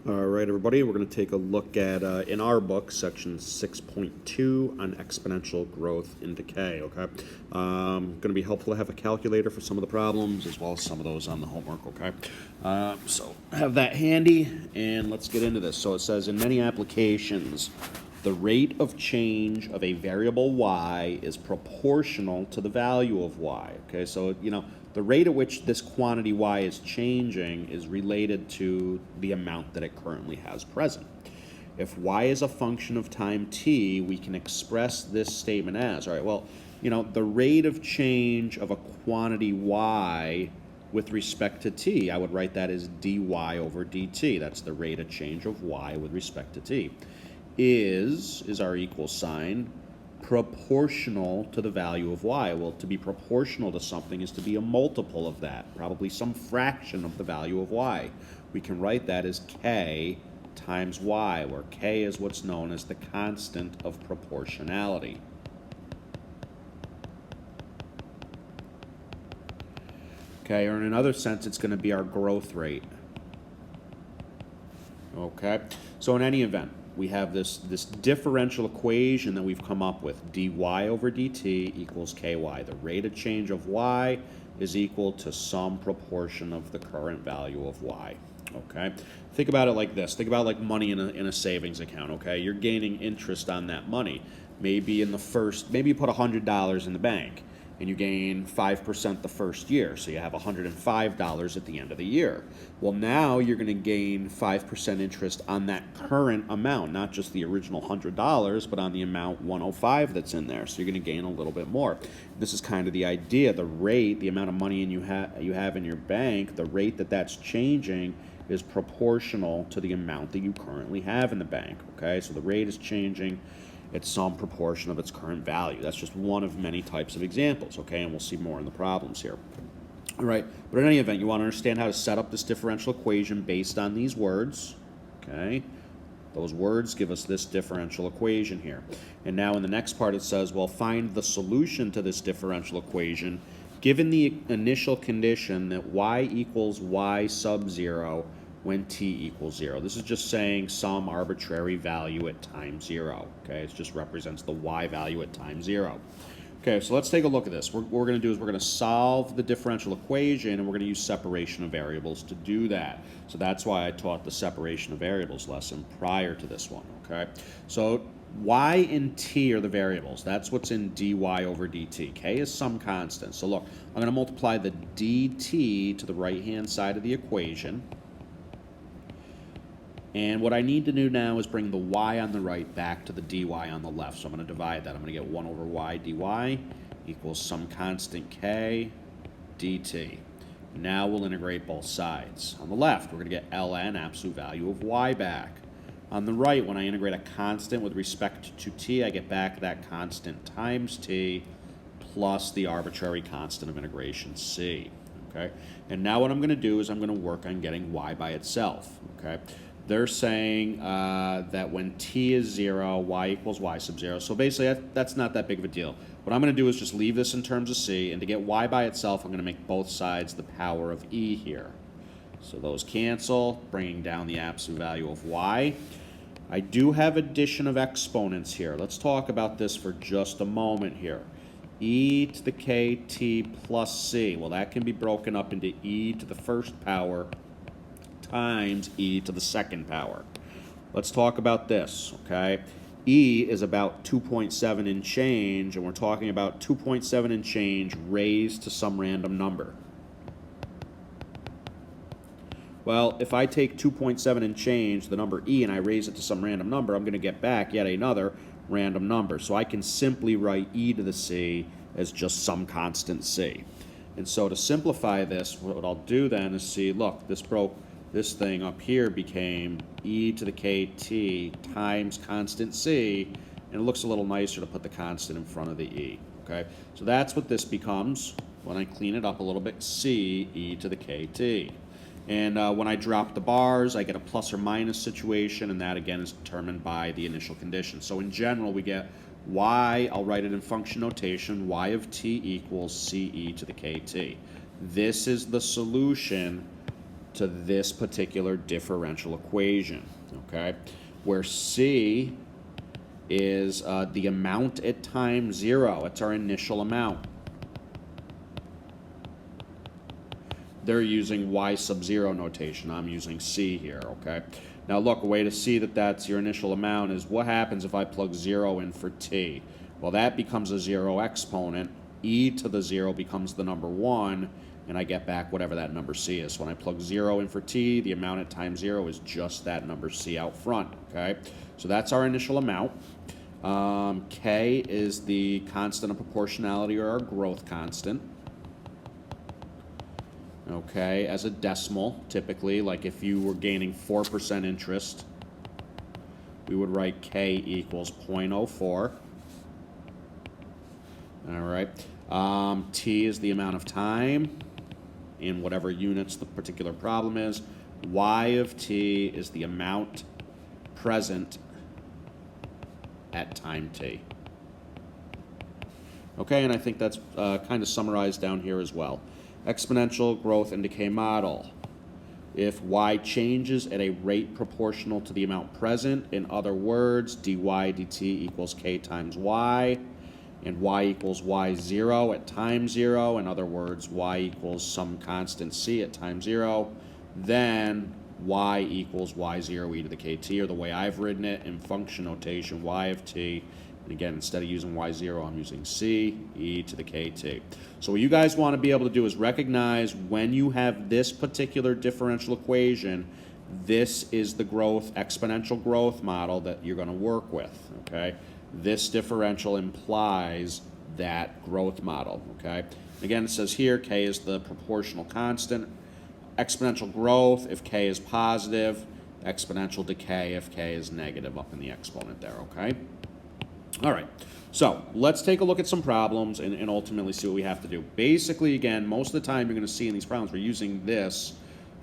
All right, everybody, we're going to take a look at, in our book, section 6.2 on exponential growth in decay, okay? Going to be helpful to have a calculator for some of the problems as well as some of those on the homework, okay? So have that handy, and let's get into this. So it says, in many applications, the rate of change of a variable y is proportional to the value of y, okay? So, you know, the rate at which this quantity y is changing is related to the amount that it currently has present. If y is a function of time t, we can express this statement as, all right, well, you know, the rate of change of a quantity y with respect to t, I would write that as dy over dt. That's the rate of change of y with respect to t. Is our equal sign proportional to the value of y? Well, to be proportional to something is to be a multiple of that, probably some fraction of the value of y. We can write that as k times y, where k is what's known as the constant of proportionality. Okay, or in another sense, it's going to be our growth rate. Okay, so in any event, we have this differential equation that we've come up with, dy over dt equals ky. The rate of change of y is equal to some proportion of the current value of y. Okay, think about it like this. Think about like money in a savings account. Okay, you're gaining interest on that money. Maybe you put $100 in the bank, and you gain 5% the first year, so you have $105 at the end of the year. Well, now you're going to gain 5% interest on that current amount, not just the original $100, but on the amount 105 that's in there, so you're going to gain a little bit more. This is kind of the idea. The rate, the amount of money you have in your bank, the rate that's changing is proportional to the amount that you currently have in the bank, okay? So the rate is changing at some proportion of its current value. That's just one of many types of examples, okay? And we'll see more in the problems here. All right, but in any event, you want to understand how to set up this differential equation based on these words, okay? Those words give us this differential equation here. And now in the next part it says, well, find the solution to this differential equation given the initial condition that y equals y sub 0 when t equals 0. This is just saying some arbitrary value at time 0. Okay, it just represents the y value at time 0. Okay, so let's take a look at this. What we're going to do is we're going to solve the differential equation, and we're going to use separation of variables to do that. So that's why I taught the separation of variables lesson prior to this one. Okay, so y and t are the variables. That's what's in dy over dt. K is some constant. So look, I'm going to multiply the dt to the right-hand side of the equation. And what I need to do now is bring the y on the right back to the dy on the left. So I'm going to divide that. I'm going to get 1 over y dy equals some constant k dt. Now we'll integrate both sides. On the left, we're going to get ln, absolute value of y, back. On the right, when I integrate a constant with respect to t, I get back that constant times t plus the arbitrary constant of integration c. Okay? And now what I'm going to do is I'm going to work on getting y by itself. Okay? They're saying that when t is 0, y equals y sub 0. So basically, that's not that big of a deal. What I'm going to do is just leave this in terms of c, and to get y by itself, I'm going to make both sides the power of e here. So those cancel, bringing down the absolute value of y. I do have addition of exponents here. Let's talk about this for just a moment here. E to the kt plus c. Well, that can be broken up into e to the first power times e to the second power. Let's talk about this, okay? E is about 2.7 and change, and we're talking about 2.7 and change raised to some random number. Well, if I take 2.7 and change, the number e, and I raise it to some random number, I'm going to get back yet another random number. So I can simply write e to the c as just some constant c. And so to simplify this, what I'll do then is see, look, this thing up here became e to the kt times constant c, and it looks a little nicer to put the constant in front of the e, okay? So that's what this becomes when I clean it up a little bit, c e to the kt. And when I drop the bars, I get a plus or minus situation, and that again is determined by the initial condition. So in general, we get y, I'll write it in function notation, y of t equals c e to the kt. This is the solution to this particular differential equation, okay? Where C is the amount at time 0. It's our initial amount. They're using y sub 0 notation. I'm using C here, okay? Now look, a way to see that that's your initial amount is what happens if I plug 0 in for t? Well, that becomes a 0 exponent. E to the 0 becomes the number 1, and I get back whatever that number C is. So when I plug 0 in for t, the amount at time 0 is just that number C out front, okay? So that's our initial amount. K is the constant of proportionality, or our growth constant. Okay, as a decimal, typically, like if you were gaining 4% interest, we would write K equals 0.04. All right. T is the amount of time in whatever units the particular problem is. Y of t is the amount present at time t. Okay, and I think that's kind of summarized down here as well. Exponential growth and decay model. If y changes at a rate proportional to the amount present, in other words, dy dt equals k times y, and y equals y0 at time 0, in other words, y equals some constant c at time 0, then y equals y0 e to the kt, or the way I've written it in function notation, y of t. And again, instead of using y0, I'm using c e to the kt. So what you guys want to be able to do is recognize when you have this particular differential equation, this is the growth, exponential growth model that you're going to work with, okay? This differential implies that growth model, okay? Again, it says here k is the proportional constant. Exponential growth if k is positive. Exponential decay if k is negative up in the exponent there, okay? All right, so let's take a look at some problems and ultimately see what we have to do. Basically, again, most of the time you're going to see in these problems we're using this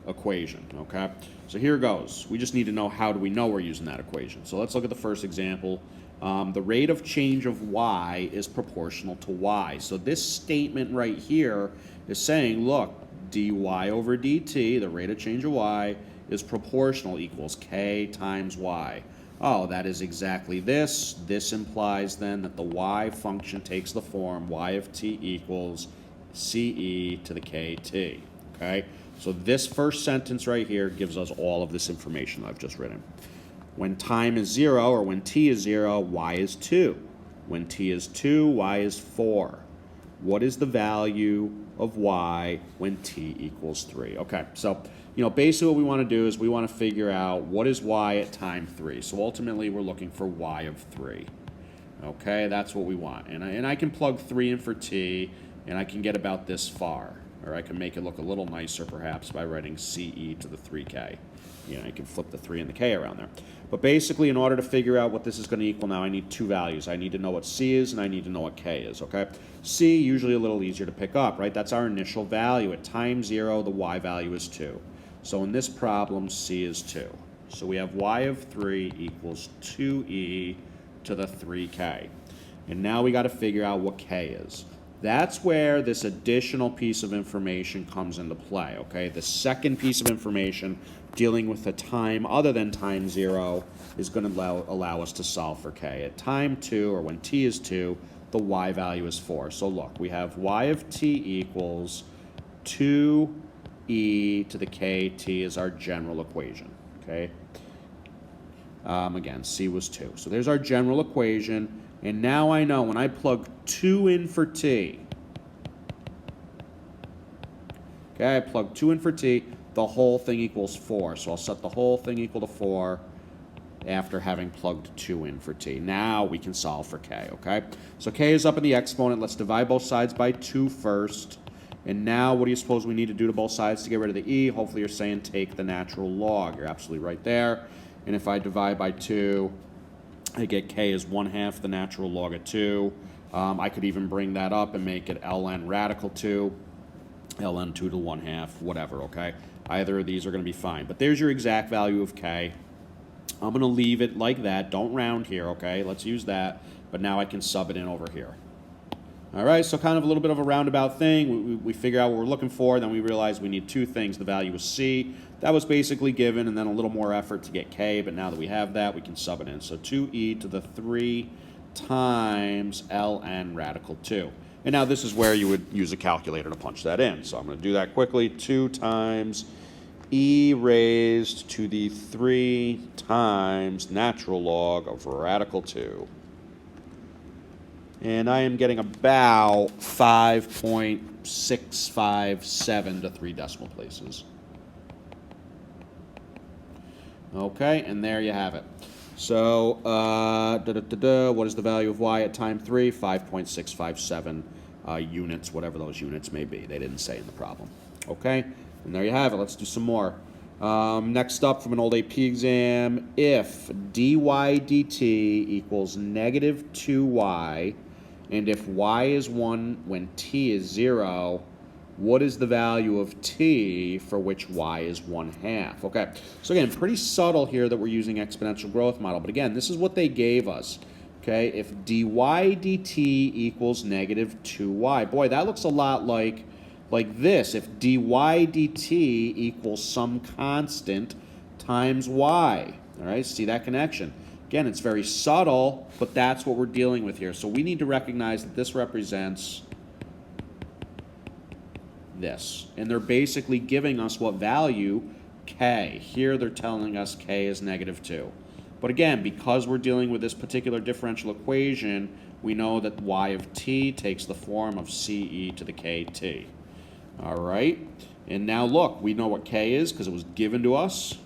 equation, okay? So here goes. We just need to know how do we know we're using that equation. So let's look at the first example. The rate of change of y is proportional to y. So this statement right here is saying, look, dy over dt, the rate of change of y, is proportional, equals k times y. Oh, that is exactly this. This implies then that the y function takes the form y of t equals ce to the kt, okay? So this first sentence right here gives us all of this information I've just written. When time is 0, or when t is 0, y is 2. When t is 2, y is 4. What is the value of y when t equals 3? Okay, so basically what we want to do is we want to figure out what is y at time 3. So ultimately we're looking for y of 3. Okay, that's what we want. And I can plug 3 in for t, and I can get about this far. Or I can make it look a little nicer perhaps by writing ce to the 3k. I can flip the 3 and the k around there. But basically, in order to figure out what this is going to equal now, I need two values. I need to know what c is, and I need to know what k is, okay? C, usually a little easier to pick up, right? That's our initial value. At time 0, the y value is 2. So in this problem, c is 2. So we have y of 3 equals 2e to the 3k. And now we got to figure out what k is. That's where this additional piece of information comes into play, okay? The second piece of information dealing with a time other than time 0 is going to allow us to solve for k. At time 2, or when t is 2, the y value is 4. So look, we have y of t equals 2e to the kt is our general equation, okay? Again, c was 2. So there's our general equation. And now I know when I plug 2 in for t, okay, I plug 2 in for t, the whole thing equals 4. So I'll set the whole thing equal to 4 after having plugged 2 in for t. Now we can solve for k, okay? So k is up in the exponent. Let's divide both sides by 2 first. And now what do you suppose we need to do to both sides to get rid of the e? Hopefully you're saying take the natural log. You're absolutely right there. And if I divide by 2, I get k is 1/2 the natural log of 2. I could even bring that up and make it ln radical 2, ln 2 to 1/2, whatever, okay? Either of these are going to be fine. But there's your exact value of k. I'm going to leave it like that. Don't round here, okay? Let's use that. But now I can sub it in over here. All right, so kind of a little bit of a roundabout thing. We figure out what we're looking for, then we realize we need two things. The value is C. That was basically given, and then a little more effort to get K, but now that we have that, we can sub it in. So 2e to the 3 times ln radical 2. And now this is where you would use a calculator to punch that in. So I'm going to do that quickly. 2 times e raised to the 3 times natural log of radical 2. And I am getting about 5.657 to 3 decimal places. Okay, and there you have it. So, what is the value of y at time 3? 5.657 units, whatever those units may be. They didn't say in the problem. Okay, and there you have it. Let's do some more. Next up from an old AP exam, if dy dt equals negative 2y, and if y is 1 when t is 0, what is the value of t for which y is 1/2? Okay, so again, pretty subtle here that we're using exponential growth model, but again, this is what they gave us. Okay, if dy dt equals negative 2y, boy, that looks a lot like this. If dy dt equals some constant times y, all right, see that connection? Again, it's very subtle, but that's what we're dealing with here. So we need to recognize that this represents this. And they're basically giving us what value? K. Here they're telling us K is negative 2. But again, because we're dealing with this particular differential equation, we know that y of t takes the form of ce to the kt. All right? And now look, we know what K is because it was given to us.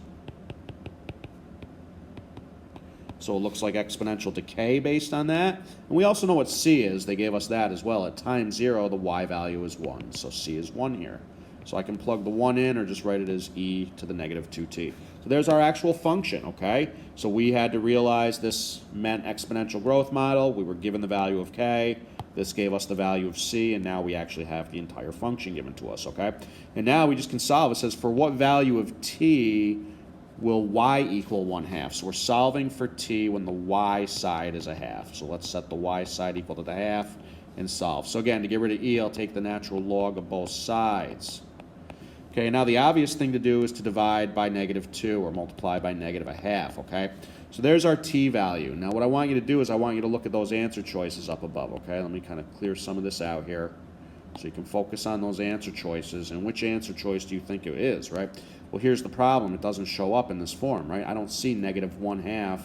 So it looks like exponential decay based on that. And we also know what C is. They gave us that as well. At time 0, the y value is 1. So C is 1 here. So I can plug the 1 in or just write it as e to the negative 2t. So there's our actual function, okay? So we had to realize this meant exponential growth model. We were given the value of K. This gave us the value of C, and now we actually have the entire function given to us, okay? And now we just can solve. It says, for what value of t will y equal 1/2? So we're solving for t when the y side is 1/2. So let's set the y side equal to the 1/2 and solve. So again, to get rid of e, I'll take the natural log of both sides. Okay, now the obvious thing to do is to divide by negative 2 or multiply by negative 1/2, okay? So there's our t value. Now what I want you to do is I want you to look at those answer choices up above, okay? Let me kind of clear some of this out here so you can focus on those answer choices. And which answer choice do you think it is, right? Well, here's the problem. It doesn't show up in this form, right? I don't see negative 1/2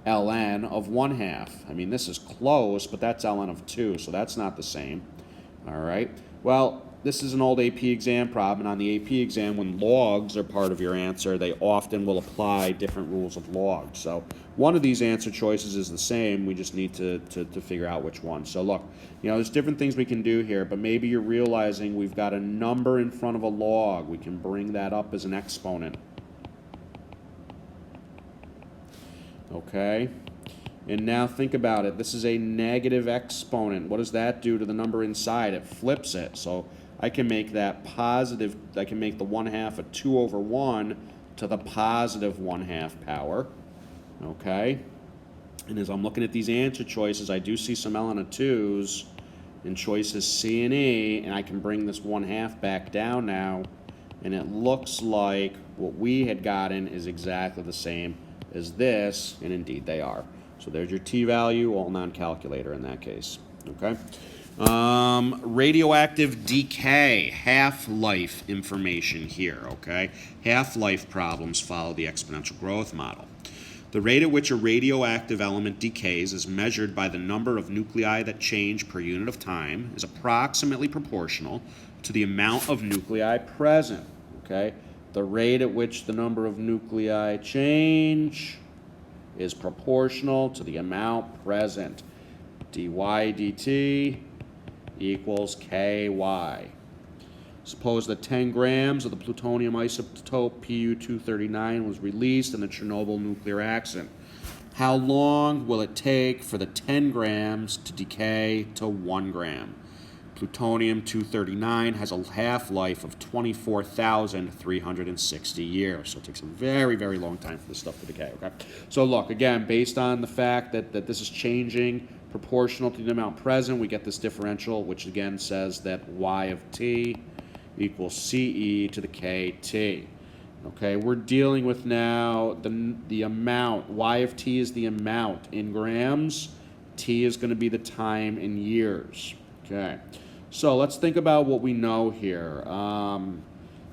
ln of 1/2. I mean, this is close, but that's ln of 2, so that's not the same. All right? Well, this is an old AP exam problem, and on the AP exam, when logs are part of your answer, they often will apply different rules of logs. So one of these answer choices is the same. We just need to figure out which one. So look, you know, there's different things we can do here, but maybe you're realizing we've got a number in front of a log. We can bring that up as an exponent. Okay? And now think about it. This is a negative exponent. What does that do to the number inside? It flips it. So I can make that positive. I can make the 1/2 a 2 over 1 to the positive 1/2 power. Okay? And as I'm looking at these answer choices, I do see some ln of 2's in choices C and E, and I can bring this 1/2 back down now, and it looks like what we had gotten is exactly the same as this, and indeed they are. So there's your t value, all non-calculator in that case. Okay? Radioactive decay, half-life information here, okay? Half-life problems follow the exponential growth model. The rate at which a radioactive element decays is measured by the number of nuclei that change per unit of time, is approximately proportional to the amount of nuclei present, okay? The rate at which the number of nuclei change is proportional to the amount present. dy dt equals ky. Suppose that 10 grams of the plutonium isotope Pu-239 was released in the Chernobyl nuclear accident. How long will it take for the 10 grams to decay to 1 gram? Plutonium-239 has a half-life of 24,360 years. So it takes a very, very long time for this stuff to decay, okay? So look, again, based on the fact that this is changing proportional to the amount present, we get this differential, which again says that y of t equals ce to the kt. Okay, we're dealing with now the amount. Y of t is the amount in grams. T is going to be the time in years. Okay, so let's think about what we know here.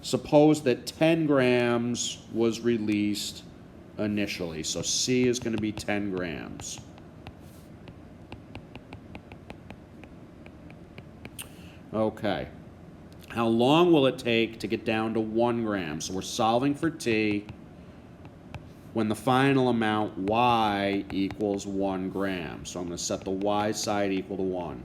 Suppose that 10 grams was released initially. So C is going to be 10 grams. Okay. How long will it take to get down to 1 gram? So we're solving for T when the final amount Y equals 1 gram. So I'm going to set the Y side equal to 1.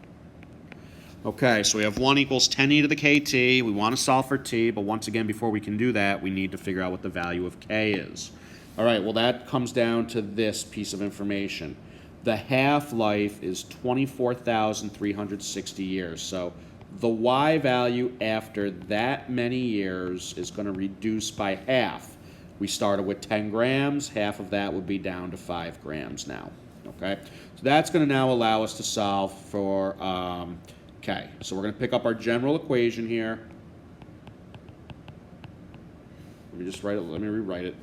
Okay, so we have 1 equals 10e to the kt. We want to solve for t, but once again, before we can do that, we need to figure out what the value of k is. All right, well, that comes down to this piece of information. The half-life is 24,360 years. So the y value after that many years is going to reduce by half. We started with 10 grams. Half of that would be down to 5 grams now. Okay, so that's going to now allow us to solve for k. So we're going to pick up our general equation here. Let me just write it. Let me rewrite it.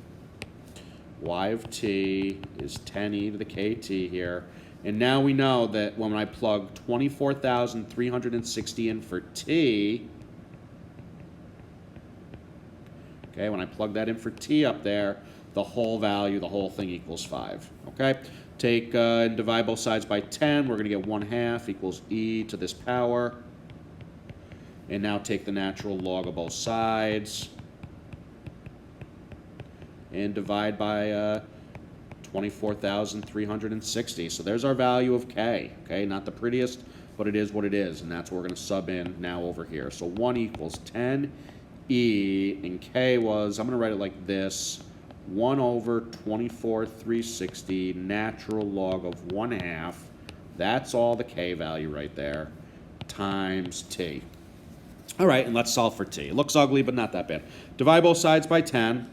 Y of t is 10e to the kt here. And now we know that when I plug 24,360 in for t, okay, when I plug that in for t up there, the whole value, the whole thing equals 5. Okay? Take and divide both sides by 10. We're going to get 1/2 equals e to this power. And now take the natural log of both sides and divide by 24,360. So there's our value of k. Okay, not the prettiest, but it is what it is, and that's what we're going to sub in now over here. So 1 equals 10e, and k was, I'm going to write it like this, 1 over 24,360 natural log of 1/2. That's all the k value right there, times t. All right, and let's solve for t. It looks ugly, but not that bad. Divide both sides by 10.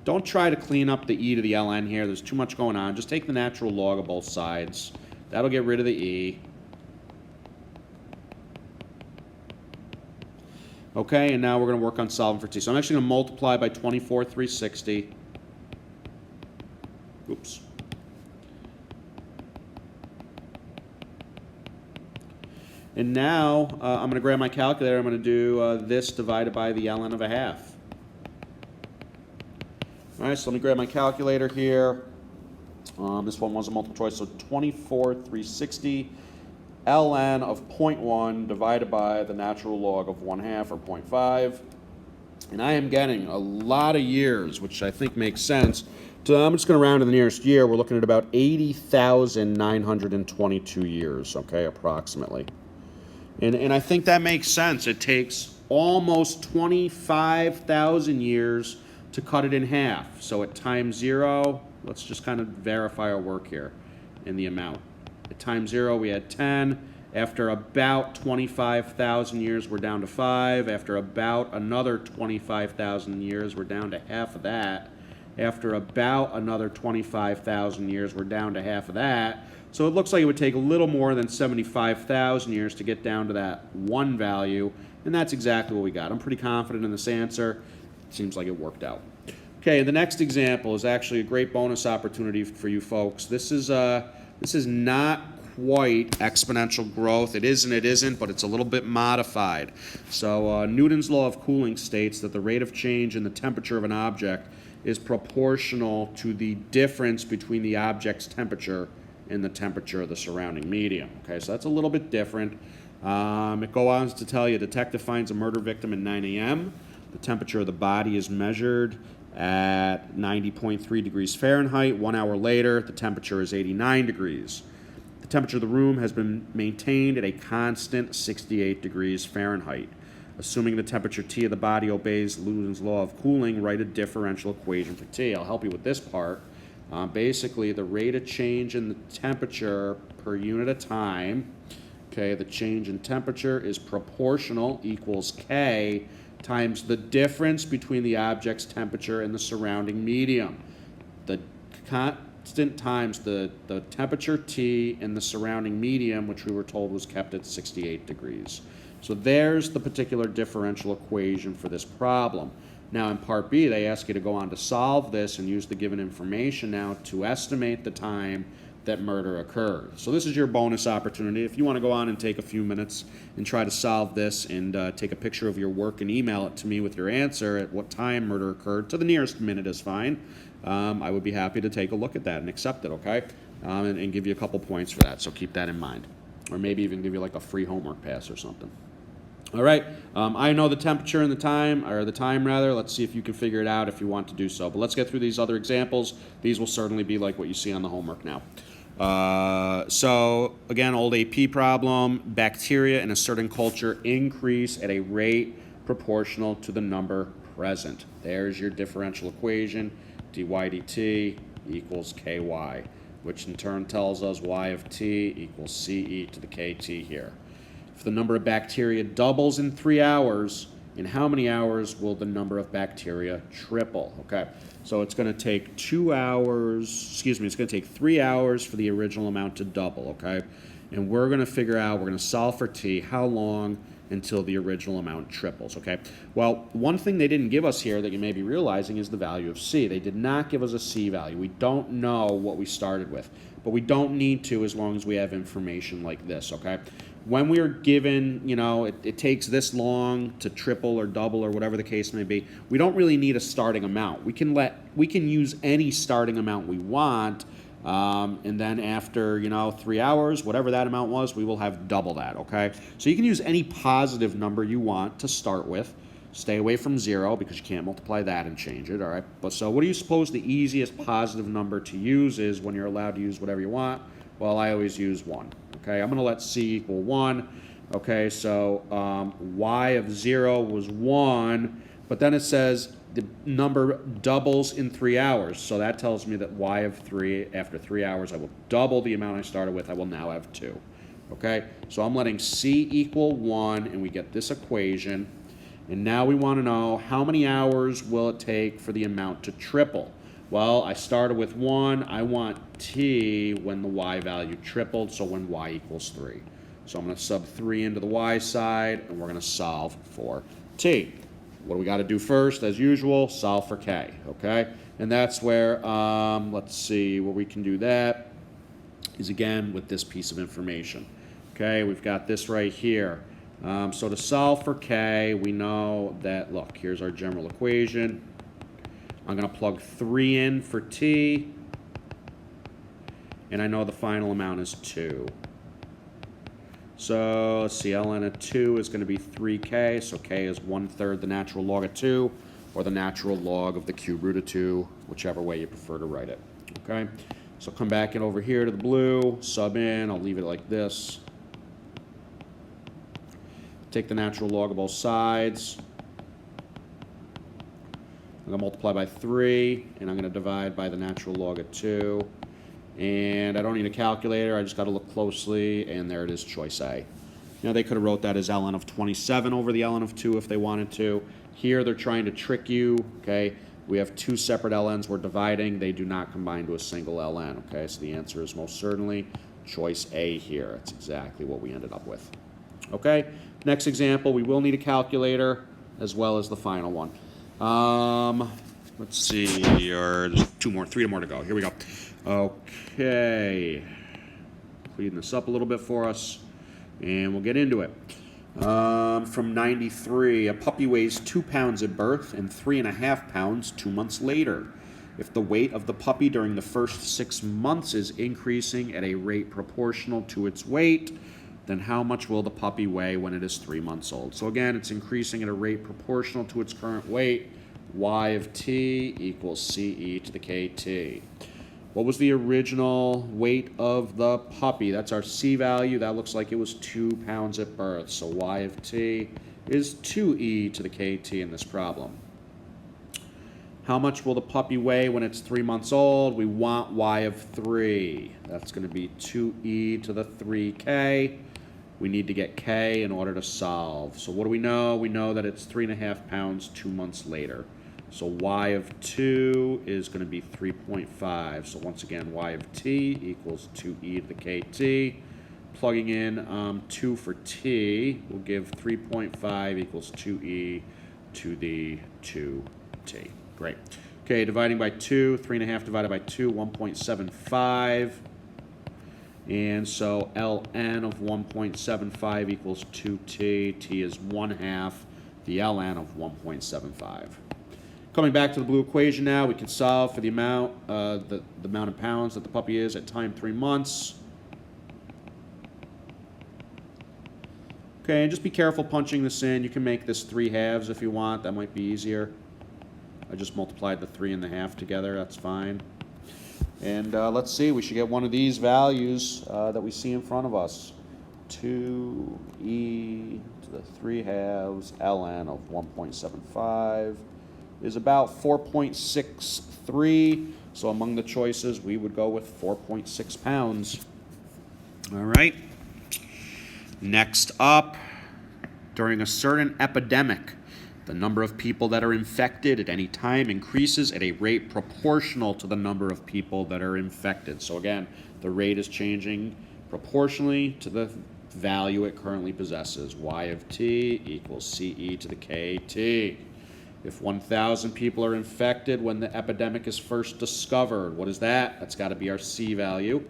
Don't try to clean up the e to the ln here. There's too much going on. Just take the natural log of both sides. That'll get rid of the e. Okay, and now we're going to work on solving for t. So I'm actually going to multiply by 24,360. Oops. And now I'm going to grab my calculator. I'm going to do this divided by the ln of 1/2. All right, so let me grab my calculator here. This one was a multiple choice, so 24,360 ln of 0.1 divided by the natural log of 1/2 or 0.5. And I am getting a lot of years, which I think makes sense. So I'm just going to round to the nearest year. We're looking at about 80,922 years, okay, approximately. And I think that makes sense. It takes almost 25,000 years to cut it in half. So at time 0, let's just kind of verify our work here in the amount. At time 0, we had 10. After about 25,000 years, we're down to 5. After about another 25,000 years, we're down to half of that. After about another 25,000 years, we're down to half of that. So it looks like it would take a little more than 75,000 years to get down to that 1 value, and that's exactly what we got. I'm pretty confident in this answer. It seems like it worked out. Okay, the next example is actually a great bonus opportunity for you folks. This is not quite exponential growth. It is and it isn't, but it's a little bit modified. So Newton's law of cooling states that the rate of change in the temperature of an object is proportional to the difference between the object's temperature and the temperature of the surrounding medium. Okay, so that's a little bit different. It goes on to tell you, a detective finds a murder victim at 9 a.m. The temperature of the body is measured at 90.3 degrees Fahrenheit. 1 hour later, the temperature is 89 degrees. The temperature of the room has been maintained at a constant 68 degrees Fahrenheit. Assuming the temperature T of the body obeys Newton's law of cooling, write a differential equation for T. I'll help you with this part. Basically, the rate of change in the temperature per unit of time, okay, the change in temperature is proportional, equals K, times the difference between the object's temperature and the surrounding medium. The constant times the temperature T and the surrounding medium, which we were told was kept at 68 degrees. So there's the particular differential equation for this problem. Now in part B, they ask you to go on to solve this and use the given information now to estimate the time that murder occurred. So this is your bonus opportunity. If you want to go on and take a few minutes and try to solve this and take a picture of your work and email it to me with your answer at what time murder occurred, to the nearest minute is fine. I would be happy to take a look at that and accept it, okay? And give you a couple points for that, so keep that in mind. Or maybe even give you like a free homework pass or something. All right, I know the temperature and the time, or the time rather. Let's see if you can figure it out if you want to do so. But let's get through these other examples. These will certainly be like what you see on the homework now. So again, old AP problem, bacteria in a certain culture increase at a rate proportional to the number present. There's your differential equation, dy dt equals ky, which in turn tells us y of t equals ce to the kt here. If the number of bacteria doubles in 3 hours, in how many hours will the number of bacteria triple? Okay, so it's going to take 2 hours, it's going to take 3 hours for the original amount to double, okay? And we're going to figure out, we're going to solve for t, how long until the original amount triples, okay? Well, one thing they didn't give us here that you may be realizing is the value of c. They did not give us a c value. We don't know what we started with, but we don't need to as long as we have information like this, okay? When we are given, you know, it takes this long to triple or double or whatever the case may be, we don't really need a starting amount. We can use any starting amount we want, and then after, you know, 3 hours, whatever that amount was, we will have double that, okay? So you can use any positive number you want to start with. Stay away from 0 because you can't multiply that and change it, all right? But so what do you suppose the easiest positive number to use is when you're allowed to use whatever you want? Well, I always use 1. Okay, I'm going to let c equal 1. Okay, so y of 0 was 1, but then it says the number doubles in 3 hours. So that tells me that y of 3, after 3 hours, I will double the amount I started with. I will now have 2. Okay, so I'm letting c equal 1, and we get this equation. And now we want to know how many hours will it take for the amount to triple. Well, I started with 1. I want t when the y value tripled, so when y equals 3. So I'm going to sub 3 into the y side, and we're going to solve for t. What do we got to do first? As usual, solve for k, okay? And that's where, let's see, where we can do that is, again, with this piece of information. Okay, we've got this right here. So to solve for k, we know that, look, here's our general equation. I'm going to plug 3 in for t, and I know the final amount is 2. So let's see, ln of 2 is going to be 3k, so k is 1/3 the natural log of 2, or the natural log of the cube root of 2, whichever way you prefer to write it. Okay, so come back in over here to the blue, sub in, I'll leave it like this. Take the natural log of both sides. I'm going to multiply by 3, and I'm going to divide by the natural log of 2. And I don't need a calculator. I just got to look closely, and there it is, choice A. Now, they could have wrote that as ln of 27 over the ln of 2 if they wanted to. Here, they're trying to trick you, okay? We have 2 separate ln's we're dividing. They do not combine to a single ln, okay? So the answer is most certainly choice A here. That's exactly what we ended up with. Okay? Next example, we will need a calculator as well as the final one. Let's see, or there's 3 more to go. Here we go. Okay. Clean this up a little bit for us, and we'll get into it. From 93, a puppy weighs 2 pounds at birth and 3.5 pounds 2 months later. If the weight of the puppy during the first 6 months is increasing at a rate proportional to its weight, then how much will the puppy weigh when it is 3 months old? So again, it's increasing at a rate proportional to its current weight. Y of t equals ce to the kt. What was the original weight of the puppy? That's our c value. That looks like it was 2 pounds at birth. So y of t is 2e to the kt in this problem. How much will the puppy weigh when it's 3 months old? We want y of 3. That's going to be 2e to the 3k. we need to get K in order to solve. So what do we know? We know that it's 3.5 pounds 2 months later. So y of 2 is going to be 3.5. So once again, y of t equals 2e to the kt. Plugging in 2 for t will give 3.5 equals 2e to the 2t. Great. Okay, dividing by 2, 3.5 divided by 2, 1.75. And so ln of 1.75 equals 2t. T is 1/2 the ln of 1.75. Coming back to the blue equation now, we can solve for the amount, the amount of pounds that the puppy is at time 3 months. Okay, and just be careful punching this in. You can make this 3/2 if you want. That might be easier. I just multiplied the 3 and the 1/2 together. That's fine. And let's see. We should get one of these values that we see in front of us. 2e to the 3/2 ln of 1.75 is about 4.63. So among the choices, we would go with 4.6 pounds. All right. Next up, during a certain epidemic, the number of people that are infected at any time increases at a rate proportional to the number of people that are infected. So again, the rate is changing proportionally to the value it currently possesses. Y of t equals CE to the KT. If 1,000 people are infected when the epidemic is first discovered, what is that? That's got to be our C value.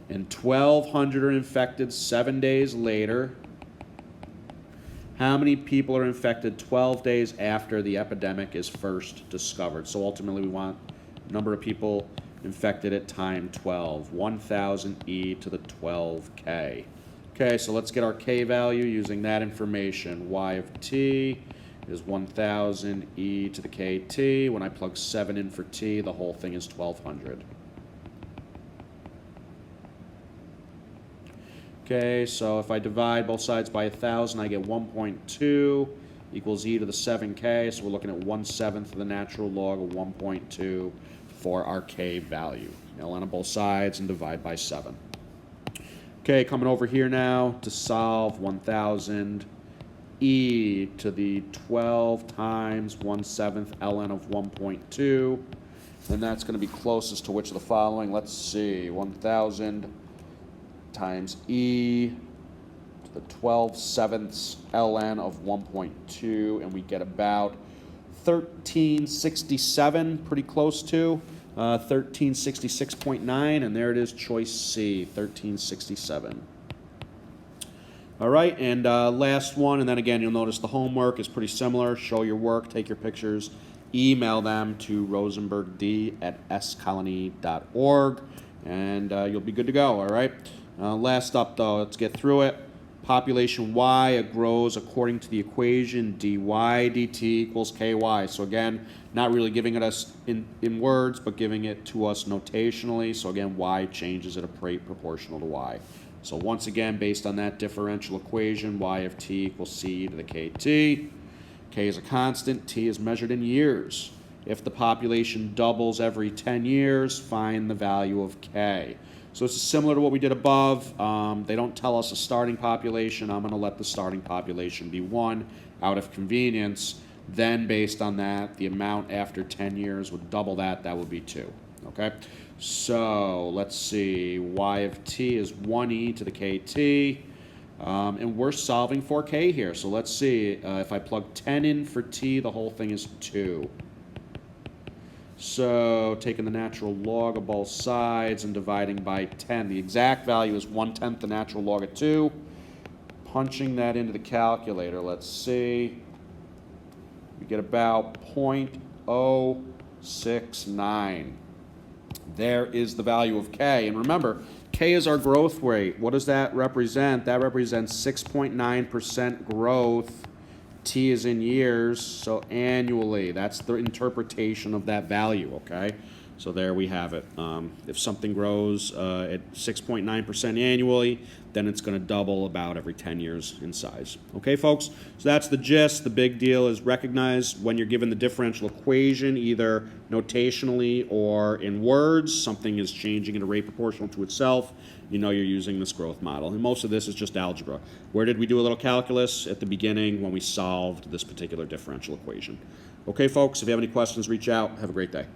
And 1,200 are infected 7 days later. How many people are infected 12 days after the epidemic is first discovered? So ultimately we want number of people infected at time 12, 1,000 e to the 12k. Okay, so let's get our k value using that information. Y of t is 1,000 e to the kt. When I plug 7 in for t, the whole thing is 1,200. Okay, so if I divide both sides by 1,000, I get 1.2 equals e to the 7k. So we're looking at 1/7 of the natural log of 1.2 for our k value. ln on both sides and divide by 7. Okay, coming over here now to solve 1,000 e to the 12 times 1/7 ln of 1.2. And that's going to be closest to which of the following? Let's see, 1,000 times e to the 12/7 ln of 1.2, and we get about 1367, pretty close to 1366.9, and there it is, choice C, 1367. All right, and last one, and then again, you'll notice the homework is pretty similar. Show your work, take your pictures, email them to rosenbergd@scolony.org, and you'll be good to go, all right? Last up, though, let's get through it. Population y grows according to the equation dy dt equals ky. So again, not really giving it us in words, but giving it to us notationally. So again, y changes at a rate proportional to y. So once again, based on that differential equation, y of t equals c to the kt. K is a constant, t is measured in years. If the population doubles every 10 years, find the value of k. So it's similar to what we did above. They don't tell us a starting population. I'm going to let the starting population be 1 out of convenience. Then based on that, the amount after 10 years would double that. That would be 2. Okay? So let's see. Y of t is 1e to the kt. And we're solving for k here. So let's see. If I plug 10 in for t, the whole thing is 2. So taking the natural log of both sides and dividing by 10. The exact value is 1/10 the natural log of 2. Punching that into the calculator, let's see. We get about 0.069. There is the value of k. And remember, k is our growth rate. What does that represent? That represents 6.9% growth. T is in years, so annually. That's the interpretation of that value, okay? So there we have it. If something grows at 6.9% annually, then it's going to double about every 10 years in size. Okay, folks? So that's the gist. The big deal is recognize when you're given the differential equation, either notationally or in words, something is changing at a rate proportional to itself, you know you're using this growth model. And most of this is just algebra. Where did we do a little calculus? At the beginning when we solved this particular differential equation. Okay, folks, if you have any questions, reach out. Have a great day.